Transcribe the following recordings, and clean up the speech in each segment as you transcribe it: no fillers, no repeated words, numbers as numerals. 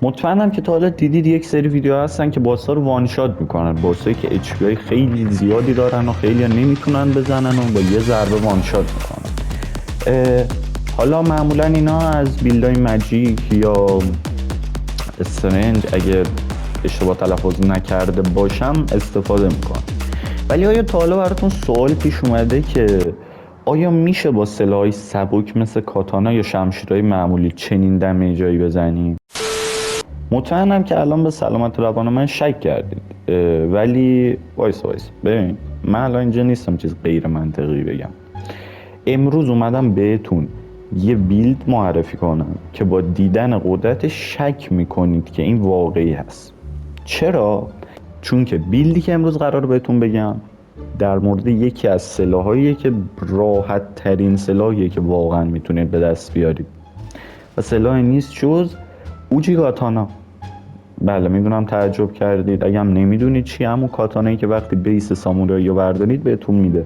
مطمئنم که تا حالا دیدید یک سری ویدیو هستن که باسا رو وان شات میکنن، باسایی که اچ خیلی زیادی دارن و خیلی نمیتونن بزنن و با یه ضربه وان شات میکنن. حالا معمولا اینا از بیلدای مجیک یا استرنج اگه اشتباه تلفظ نکرده باشم استفاده میکنن. ولی آیا تا حالا براتون سوال پیش اومده که آیا میشه با سلاح‌های سبک مثل کاتانا یا شمشیرهای معمولی چنین دمیجایی بزنیم؟ مطمئنم که الان به سلامت روان من شک کردید، ولی وایس ببین، من الان اینجا نیستم چیز غیر منطقی بگم. امروز اومدم بهتون یه بیلد معرفی کنم که با دیدن قدرتش شک میکنید که این واقعی هست. چرا؟ چون که بیلدی که امروز قرار بهتون بگم در مورد یکی از سلاحاییه که راحت ترین سلاحیه که واقعا میتونید به دست بیارید و سلاحی نیست جز اوجی کاتانا. بله میدونم تعجب کردید، اگه هم نمیدونید چی، همون کاتانایی که وقتی بیس سامورایی رو بردارید بهتون میده.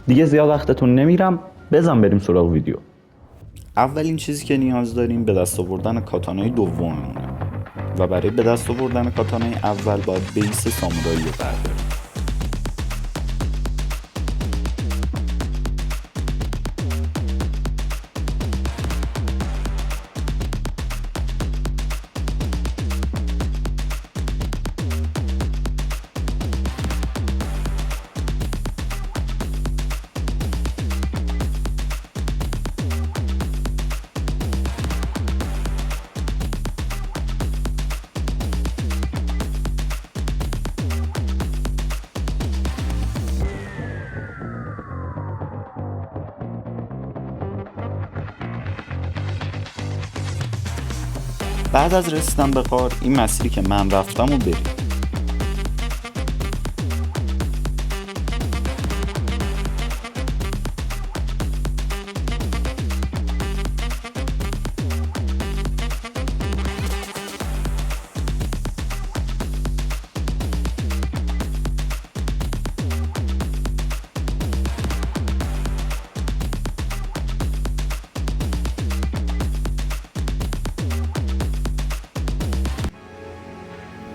دیگه زیاد وقتتون نمیرم، بزن بریم سراغ ویدیو. اولین چیزی که نیاز داریم به دست آوردن کاتانای دوممونه و برای به دست آوردن کاتانای اول باید بیس سامورایی رو برداریم. بعد از رسیدن به غار این مسیری که من رفتم و بریم.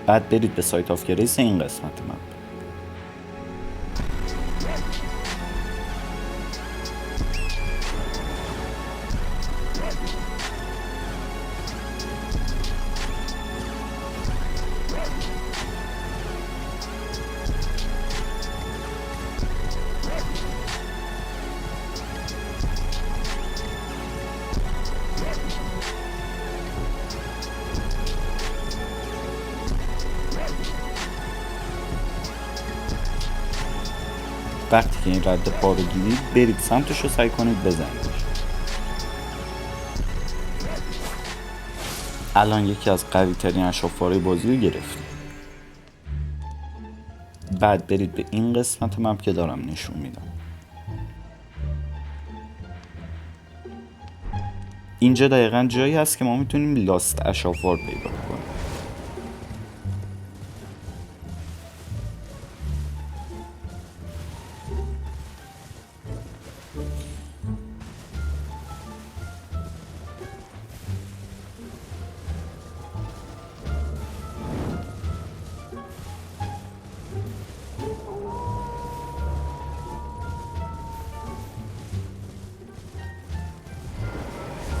بعد برید به سایت آف گریس این قسمت من. وقتی که این رد پا رو گیرید برید سمتش رو سعی کنید بزنید. الان یکی از قوی ترین اشراف‌وارای بازی رو گرفتیم. بعد برید به این قسمت مپ که دارم نشون میدم. اینجا دقیقا جایی هست که ما میتونیم لاست اشراف‌وار پیدا کنیم.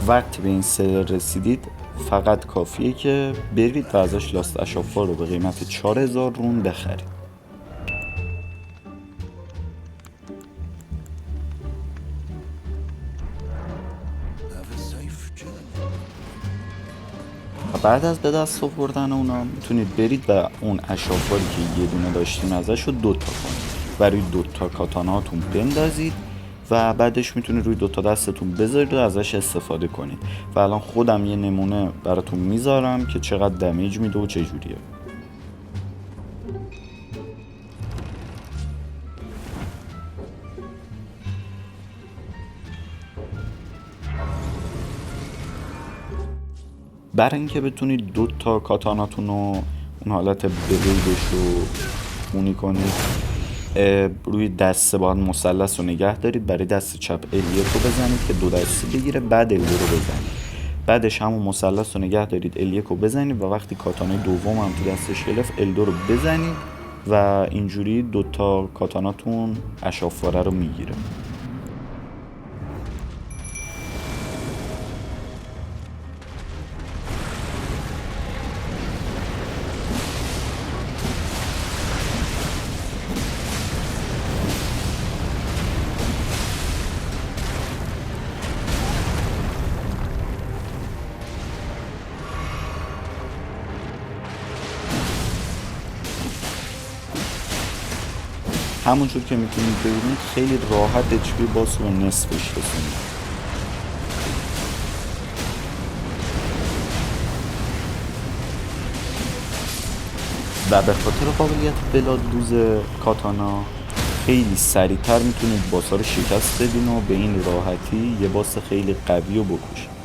وقتی به این سر رسیدید فقط کافیه که برید و ازش لاست اشراف‌وار رو به قیمت 4000 رون بخرید. بعد از به دست آوردن اونا میتونید برید و اون اشراف‌واری که یه دونه داشتین ازش رو 2 تا کنید و روی 2 تا کاتاناتون بندازید و بعدش میتونید روی 2 تا دستتون بذارید و ازش استفاده کنید. و الان خودم یه نمونه براتون میذارم که چقدر دمیج میده و چجوریه. برای اینکه بتونید 2 تا کاتاناتون رو اون حالت بلیدش رو خونی کنید روی دسته باید مثلث رو نگه دارید، برای دست چپ L1 رو بزنید که 2 دستی بگیره، بعد L2 رو بزنید. بعدش همون مثلث رو نگه دارید L1 رو بزنید و وقتی کاتانای دوم هم تو دستش گرفت L2 رو بزنید و اینجوری دوتا کاتاناتون اشافواره رو میگیره. همونجور که میتونید ببینید خیلی راحت HP باس رو نصفش رسونید. و به خاطر قابلیت بلادلوز کاتانا خیلی سریعتر میتونید باسا رو شکست بدین و به این راحتی یه باس خیلی قوی رو بکشید.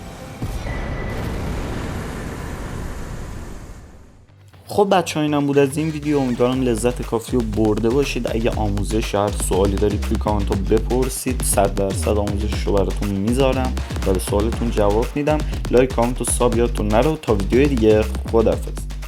خب بچه ها، اینم بود از این ویدیو. امیدوارم لذت کافی رو برده باشید. اگه آموزش هر سوالی دارید توی کامنت ها بپرسید، 100% آموزشش رو براتون میذارم و به سوالتون جواب میدم. لایک، کامنت و ساب یادتون نره تا ویدیو دیگه. خداحافظ.